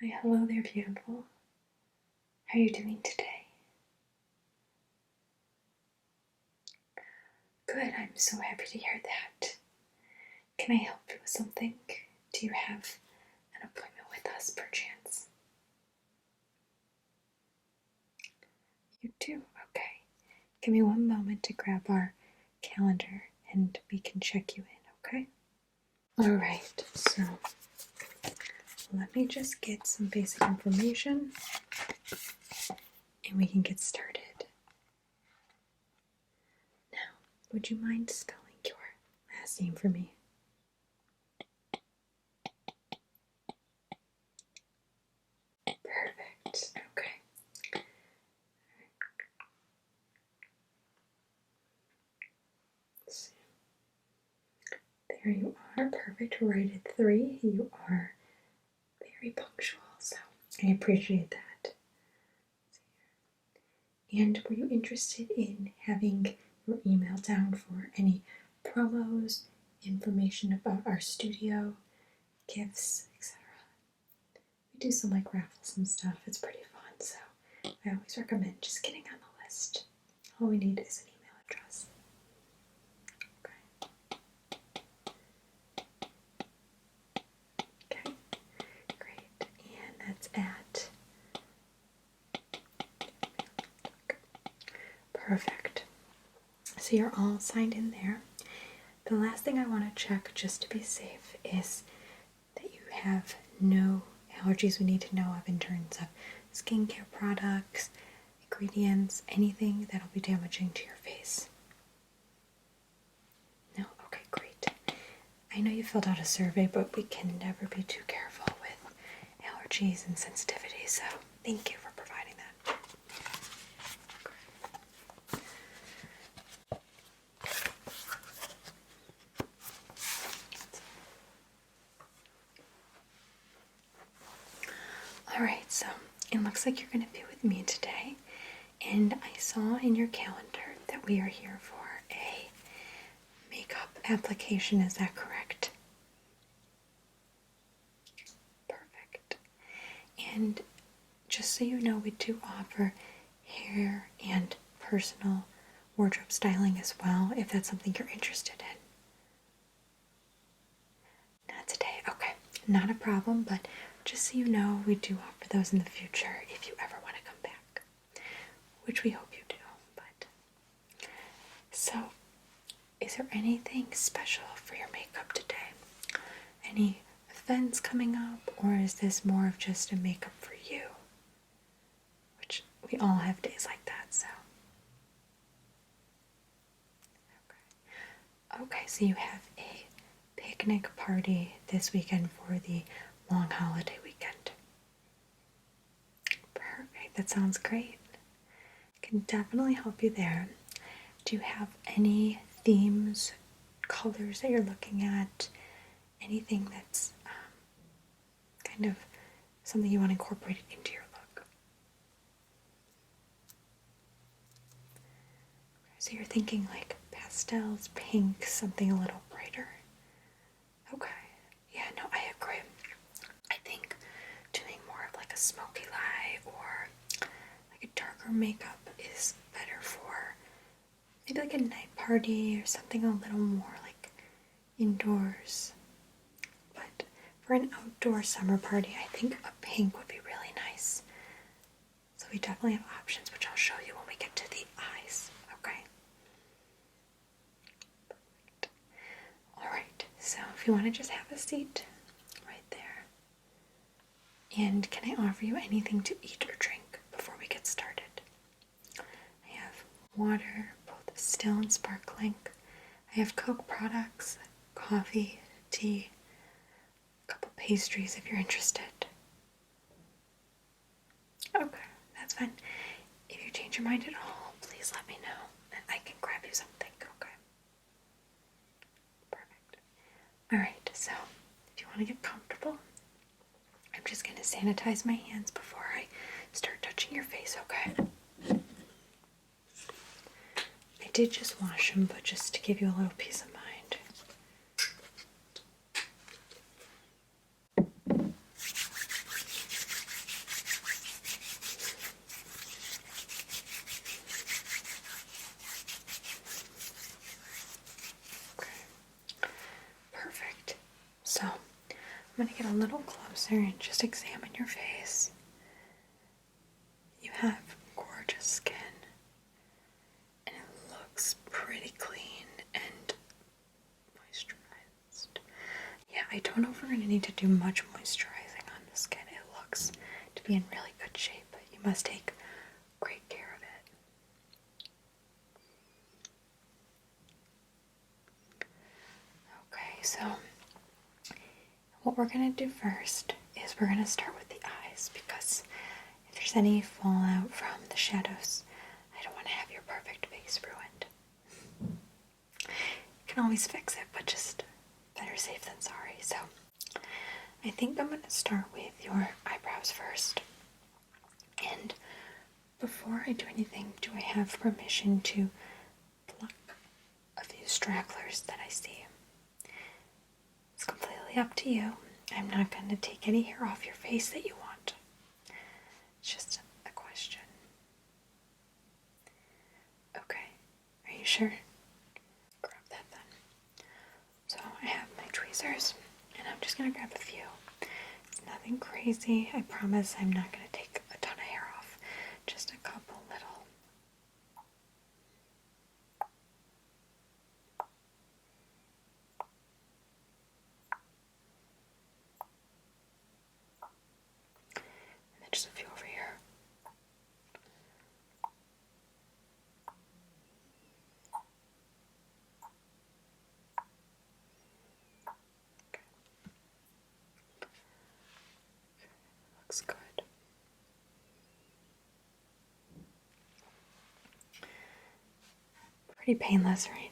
Why, hello there, beautiful. How are you doing today? Good, I'm so happy to hear that. Can I help you with something? Do you have an appointment with us, perchance? You do? Okay. Give me one moment to grab our calendar and we can check you in, okay? Alright, so let me just get some basic information and we can get started. Now, would you mind spelling your last name for me? Perfect. Okay. Let's see. There you are. Perfect. Right at 3. You are very punctual, so I appreciate that. And were you interested in having your email down for any promos, information about our studio, gifts, etc.? We do some like raffles and stuff. It's pretty fun, so I always recommend just getting on the list. All we need is an email address. Okay, great. And that's at perfect. So you're all signed in there. The last thing I want to check, just to be safe, is that you have no allergies we need to know of in terms of skincare products, ingredients, anything that'll be damaging to your face. No? Okay, great. I know you filled out a survey, but we can never be too careful with allergies and sensitivity, so thank you for providing that. Alright, so it looks like you're going to be with me today, and I saw in your calendar that we are here for a makeup application. Is that correct? Perfect. And just so you know, we do offer hair and personal wardrobe styling as well, if that's something you're interested in. Not today, okay. Not a problem, but just so you know, we do offer those in the future if you ever want to come back, which we hope you do. But so, is there anything special for your makeup today? Any events coming up, or is this more of just a makeup for you? Which we all have days like that, so. Okay, so you have a picnic party this weekend for the long holiday weekend. Perfect, that sounds great. Can definitely help you there. Do you have any themes, colors that you're looking at? Anything that's kind of something you want incorporated into your look? So you're thinking like pastels, pinks, something a little brighter. Okay, yeah, no, I agree. I think doing more of like a smoky light or like a darker makeup is better for maybe like a night party or something a little more like indoors. But for an outdoor summer party, I think a pink would be really nice. So we definitely have options, which I'll show you when we get to the eyes, okay? Perfect. Alright, so if you want to just have a seat right there. And can I offer you anything to eat or drink before we get started? I have water, both still and sparkling. I have Coke products, coffee, tea, a couple pastries if you're interested. Okay, that's fine. If you change your mind at all, please let me know and I can grab you something, okay? Perfect. Alright, so if you want to get comfortable, I'm just going to sanitize my hands before I start touching your face, okay? I did just wash them, but just to give you a little peace of mind. I'm going to get a little closer and just examine your face. You have gorgeous skin, and it looks pretty clean and moisturized. Yeah, I don't know if we're going to need to do much moisturizing on the skin. It looks to be in really good shape, but you must take great care of it. Okay, so what we're going to do first is we're going to start with the eyes, because if there's any fallout from the shadows, I don't want to have your perfect face ruined. You can always fix it, but just better safe than sorry. So I think I'm going to start with your eyebrows first. And before I do anything, do I have permission to pluck a few stragglers that I see? It's completely up to you. I'm not going to take any hair off your face that you want. It's just a question. Okay, are you sure? Grab that then. So I have my tweezers, and I'm just going to grab a few. It's nothing crazy. I promise I'm not going to take a ton of hair off. Just a couple little. And then just a few over here. Okay. Looks good. Pretty painless, right?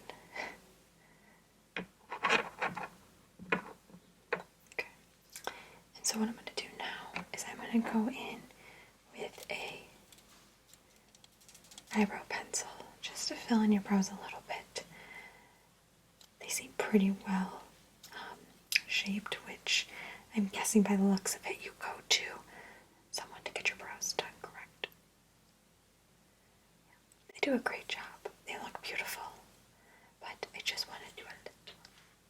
Okay. And so what I'm going to do now is I'm going to go in with a eyebrow pencil just to fill in your brows a little bit. They seem pretty well shaped, which I'm guessing by the looks of it you go to someone to get your brows done, correct? They do a great job. They look beautiful. But I just want to do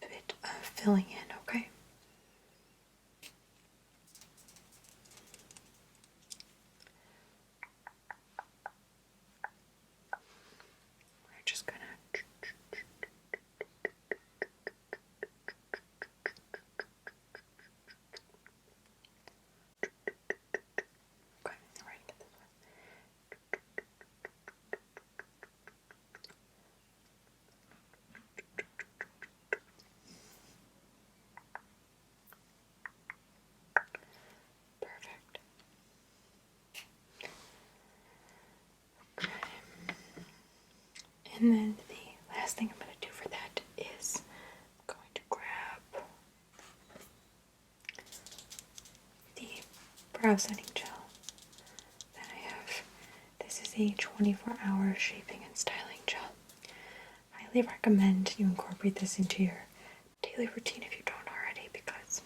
a bit of filling in, okay? We're just gonna okay, alright, get this one. Perfect. Okay. And then the last thing I'm going to do for that is I'm going to grab the brow setting gel that I have. This is a 24-hour shaping and styling gel. I highly recommend you incorporate this into your daily routine if you don't already, because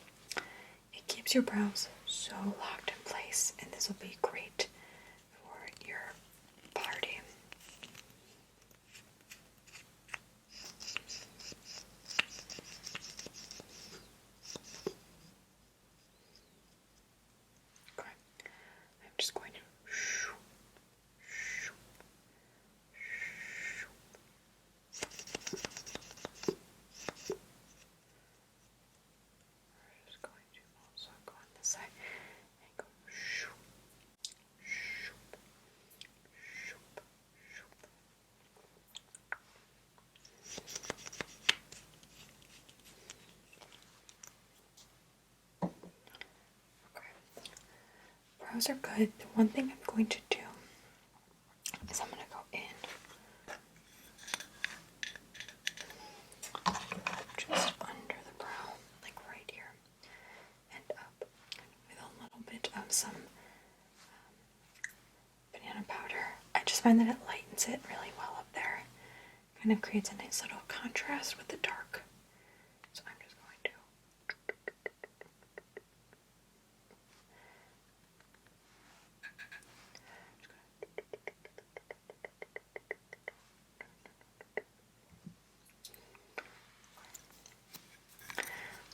it keeps your brows so locked in place, and this will be great for your party. Okay. I'm just going to just going to also go on this side and go shoop, shoop, shoop, shoop. Okay. Brows are good. The one thing I'm going to do is I'm going to go in just under the brow, like right here, and up with a little bit of some banana powder. I just find that it lightens it really well up there. Kind of creates a nice little contrast with the dark. So I'm just going to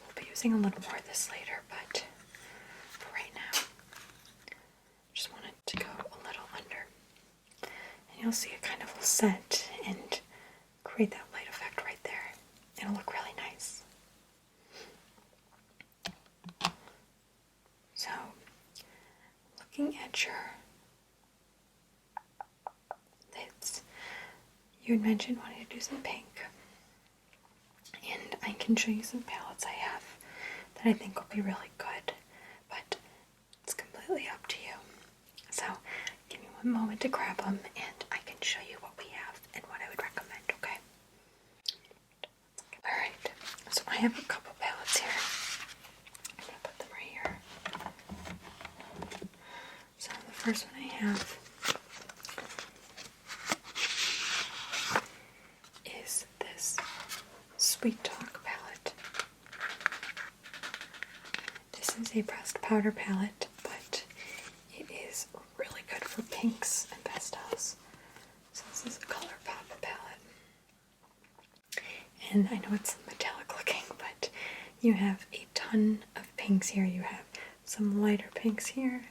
we'll be using a little more of this later, but you'll see it kind of will set and create that light effect right there. It'll look really nice. So, looking at your lids, you had mentioned wanting to do some pink. And I can show you some palettes I have that I think will be really good, but it's completely up to you. So, give me one moment to grab them and I can show you what we have and what I would recommend, okay? Alright, so I have a couple palettes here. I'm going to put them right here. So the first one I have is this Sweet Talk palette. This is a pressed powder palette, but it is really good for pinks and pastels. So this is a ColourPop palette. And I know it's metallic looking, but you have a ton of pinks here. You have some lighter pinks here.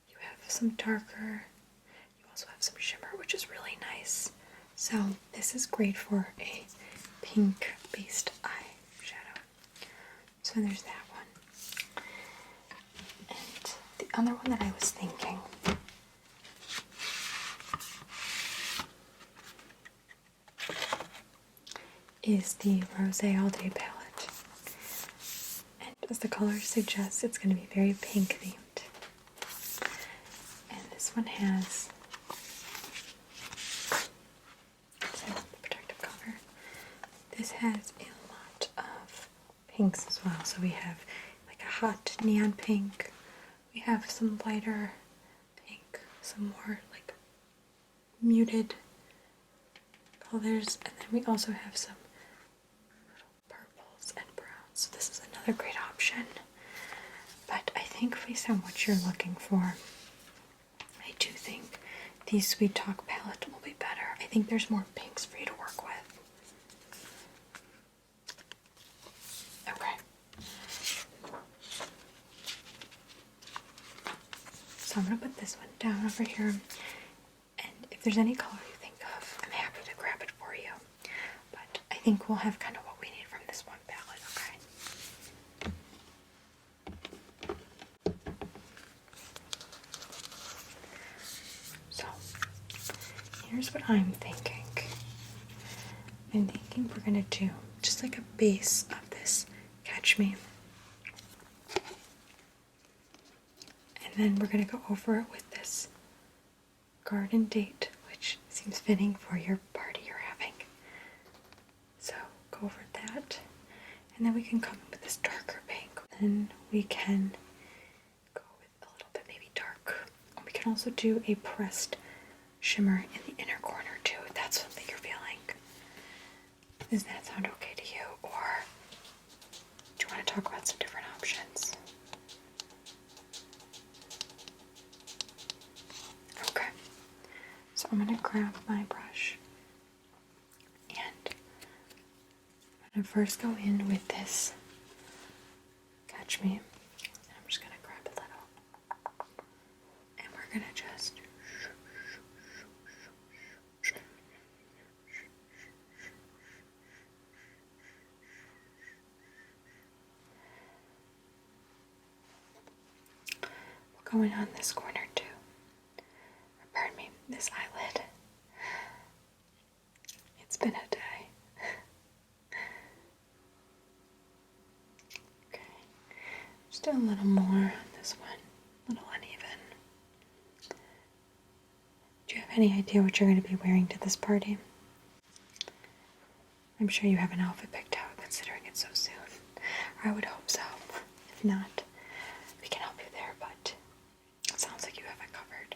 You have some darker. You also have some shimmer, which is really nice. So this is great for a pink-based eyeshadow. So there's that one. And the other one that I was thinking is the Rosé All Day palette. And as the color suggests, it's going to be very pink themed. And this one has the protective cover. This has a lot of pinks as well. So we have like a hot neon pink. We have some lighter pink, some more like muted colors, and then we also have some purples and browns. So this is another great option. But I think based on what you're looking for, I do think the Sweet Talk palette will be better. I think there's more pinks for you to work with. Okay. So I'm going to put this one down over here. And if there's any color you think of, I'm happy to grab it for you. But I think we'll have kind of what we need from this one palette, okay? So, here's what I'm thinking. I'm thinking we're going to do just like a base of this Catch Me. And then we're going to go over it with this Garden Date, which seems fitting for your party you're having. So go over that. And then we can come in with this darker pink. Then we can go with a little bit maybe dark. And we can also do a pressed shimmer in the inner corner too, if that's something you're feeling. Does that sound okay to you? Or do you want to talk about some different options? Okay. So I'm going to grab my brush and I'm going to first go in with this Catch Me. And I'm just going to grab a little. And we're going to just going on this corner too. Or pardon me, this eyelid. It's been a day. Okay. Just do a little more on this one. A little uneven. Do you have any idea what you're going to be wearing to this party? I'm sure you have an outfit picked out considering it's so soon. Or I would hope so. If not, we can help you there, but it sounds like you have it covered.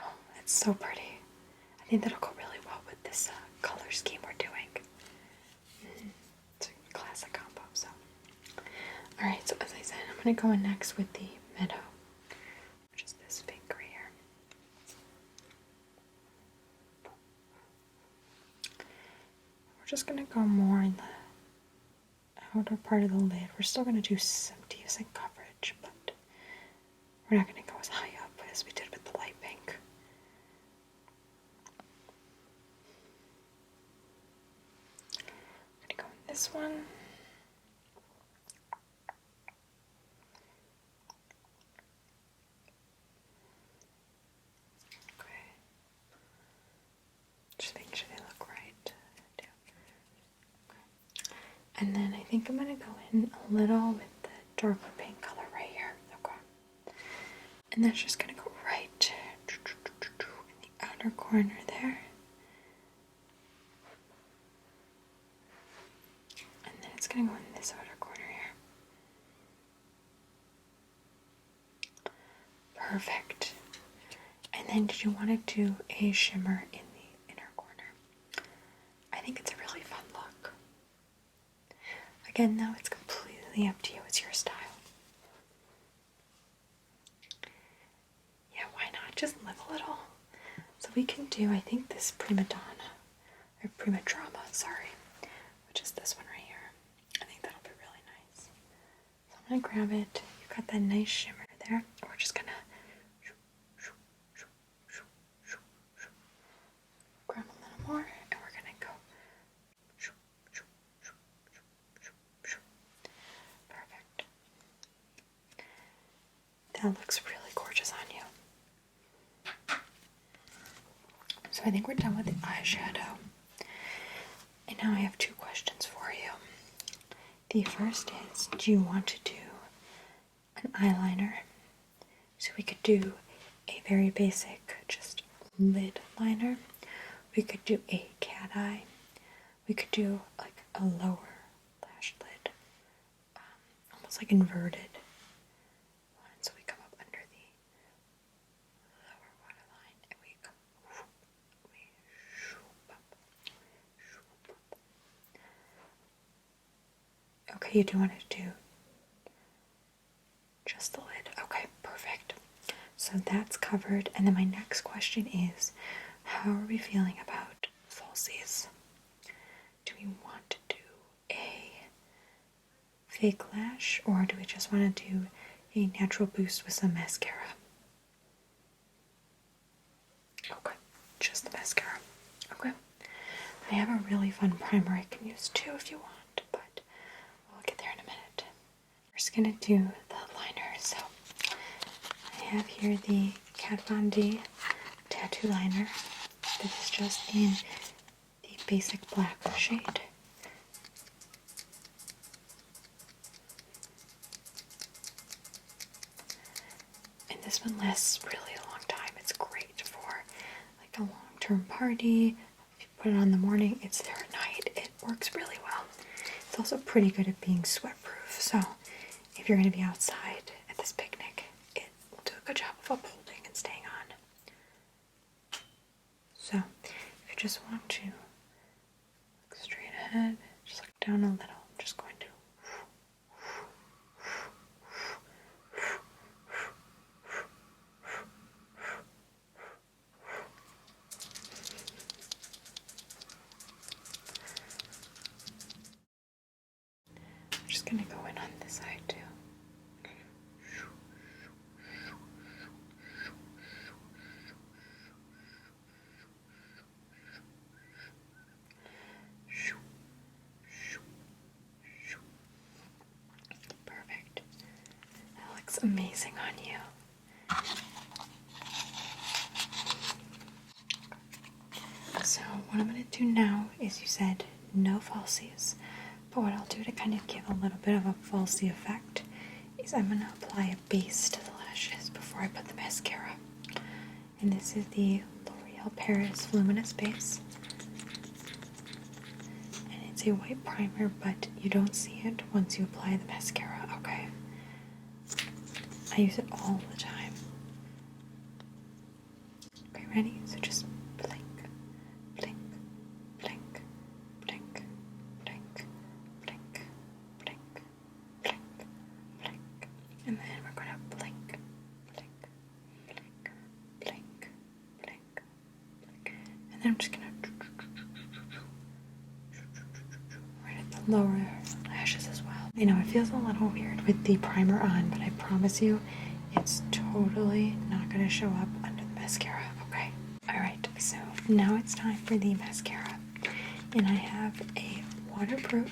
Oh, it's so pretty. I think that'll go really well with this color scheme we're doing. It's a classic combo, so. Alright, so as I said, I'm going to go in next with the Meadow, which is this pink right here. We're just going to go more in the outer part of the lid. We're still going to do some decent coverage, but we're not going to go as high up. this one. Okay. Should they look right? Yeah. Okay. And then I think I'm gonna go in a little with the darker pink color right here. Okay. And that's just gonna go right in the outer corner there. And then it's gonna go in this outer corner here. Perfect. And then did you want to do a shimmer in the inner corner? I think it's a really fun look. Again, though, it's completely up to you. It's your style. Yeah, why not? Just live a little. So we can do, I think, this prima donna, or prima drama, sorry, which is this one right here. I think that'll be really nice. So I'm going to grab it. You've got that nice shimmer there. We're just going to grab a little more, and we're going to go. Perfect. That looks really gorgeous on you. So I think we're done with the eyeshadow. And now I have two questions for you. The first is, do you want to do an eyeliner? So we could do a very basic, just lid liner. We could do a cat eye. We could do like a lower lash lid, almost like inverted one. So we come up under the lower waterline and we go, we shoop up, shoop up. Okay, you do want to do just the lid. Okay, perfect. So that's covered. And then my next question is, how are we feeling about falsies? Do we want to do a fake lash, or do we just want to do a natural boost with some mascara? Okay, just the mascara. Okay. I have a really fun primer I can use too if you want, but we'll get there in a minute. We're just going to do the liner. So I have here the Kat Von D tattoo liner. This is just in the basic black shade. And this one lasts really a long time. It's great for like a long-term party. If you put it on in the morning, it's there at night. It works really well. It's also pretty good at being sweat-proof. So if you're going to be outside at this picnic, it will do a good job of upholding and staying on. So if you just want to look straight ahead, just look down a little. I'm just going to I'm just going to go in on this side too. Perfect. That looks amazing on you. So what I'm going to do now is, you said no falsies, but what I'll do to kind of give a little bit of a falsie effect is I'm going to apply a base to the lashes before I put the mascara. And this is the L'Oreal Paris Luminous Base. And it's a white primer, but you don't see it once you apply the mascara, okay? I use it all the time. Okay, ready? So just blink, blink, blink, blink, blink, blink, blink, blink, blink. And then we're going to blink, blink, blink, blink, blink, blink. And then I'm just going to right at the lower lashes as well. I know it feels a little weird with the primer on, but I promise you it's totally not going to show up under the mascara, okay? Alright, so now it's time for the mascara. And I have a waterproof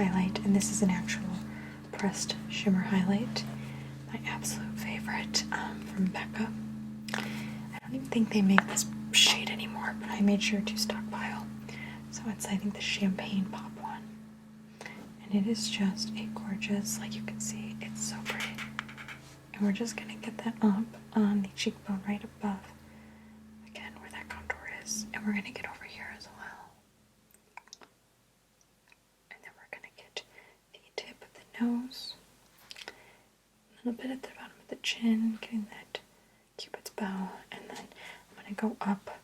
highlight, and this is an actual pressed shimmer highlight. My absolute favorite from Becca. I don't even think they make this shade anymore, but I made sure to stockpile. So it's, I think, the Champagne Pop one. And it is just a gorgeous, like you can see, it's so pretty. And we're just gonna get that up on the cheekbone right above, again, where that contour is. And we're gonna get over here as well. And then we're gonna get the tip of the nose, a little bit at the bottom of the chin, getting that Cupid's bow, and then I'm gonna go up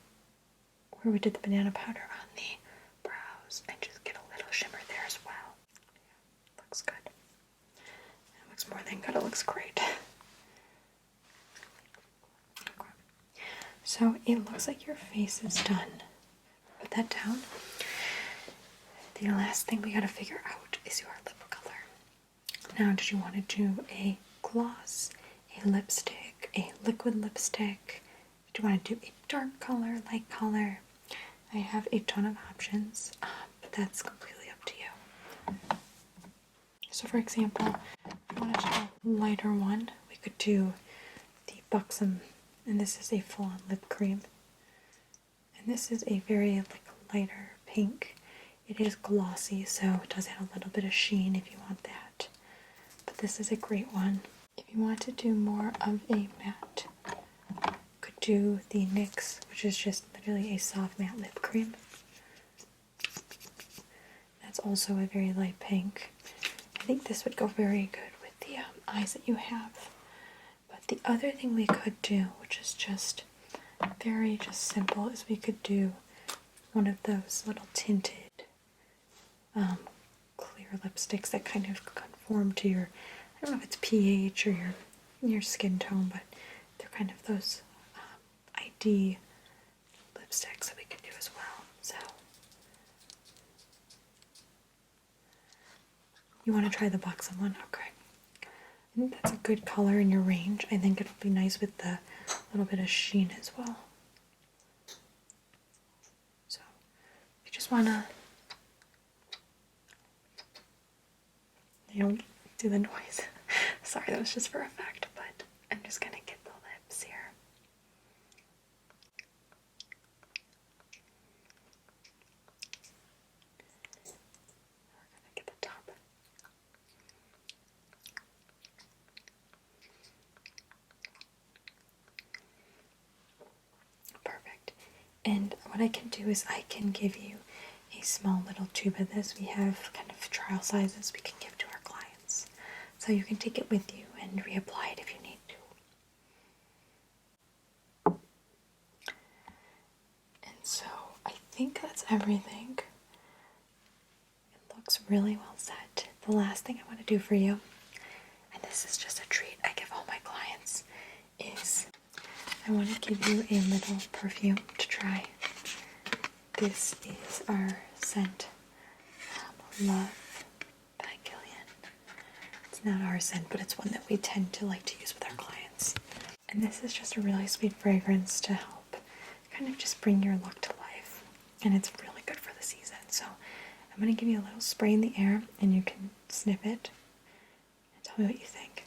where we did the banana powder on the brows and just get a little shimmer there as well. Yeah, looks good. It looks more than good, it looks great. Okay. So it looks like your face is done. Put that down. The last thing we gotta figure out is your lip color. Now, did you want to do a gloss, a lipstick, a liquid lipstick? Do you want to do a dark color, light color? I have a ton of options, but that's completely up to you. So for example, if you wanted to do a lighter one, we could do the Buxom, and this is a full-on lip cream. And this is a very lighter pink. It is glossy, so it does have a little bit of sheen if you want that. But this is a great one. If you want to do more of a matte, you could do the NYX, which is just literally a soft matte lip cream. That's also a very light pink. I think this would go very good with the eyes that you have. But the other thing we could do, which is just very simple, is we could do one of those little tinted clear lipsticks that kind of conform to your, I don't know if it's pH or your skin tone, but they're kind of those ID lipsticks that we could do as well. So you want to try the Buxom one? Okay. I think that's a good color in your range. I think it'll be nice with the little bit of sheen as well. So you just want to, you don't do the noise. Sorry, that was just for effect, but I'm just going to get the lips here. We're going to get the top. Perfect. And what I can do is I can give you a small little tube of this. We have kind of trial sizes we can give to our clients. So you can take it with you and reapply it if you need to. And so I think that's everything. It looks really well set. The last thing I want to do for you, and this is just a treat I give all my clients, is I want to give you a little perfume to try. This is our scent, Love by Killian. It's not our scent, but it's one that we tend to like to use with our clients. And this is just a really sweet fragrance to help kind of just bring your look to life. And it's really good for the season. So I'm going to give you a little spray in the air, and you can sniff it and tell me what you think.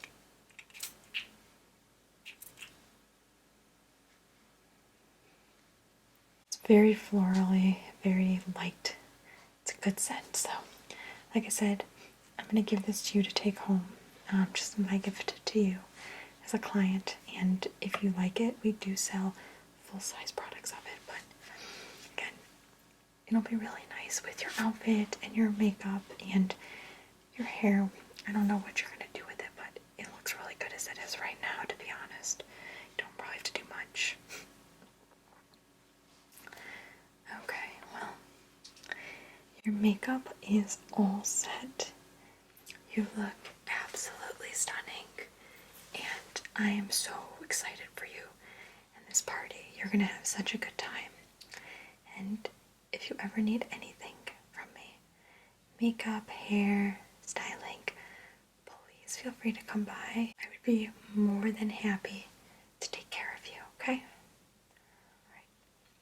Very florally, very light. It's a good scent. So, like I said, I'm going to give this to you to take home. Just my gift to you as a client. And if you like it, we do sell full-size products of it. But again, it'll be really nice with your outfit and your makeup and your hair. I don't know what you're going to do with it, but it looks really good as it is right now, to be honest. You don't probably have to do much. Okay, well, your makeup is all set. You look absolutely stunning, and I am so excited for you and this party. You're going to have such a good time. And if you ever need anything from me, makeup, hair, styling, please feel free to come by. I would be more than happy to take care of you, okay?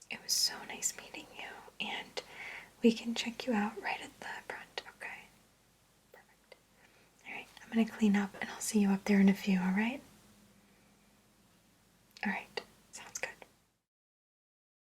It was so nice meeting you, and we can check you out right at the front, okay? gonna clean up and I'll see you up there in a few, alright?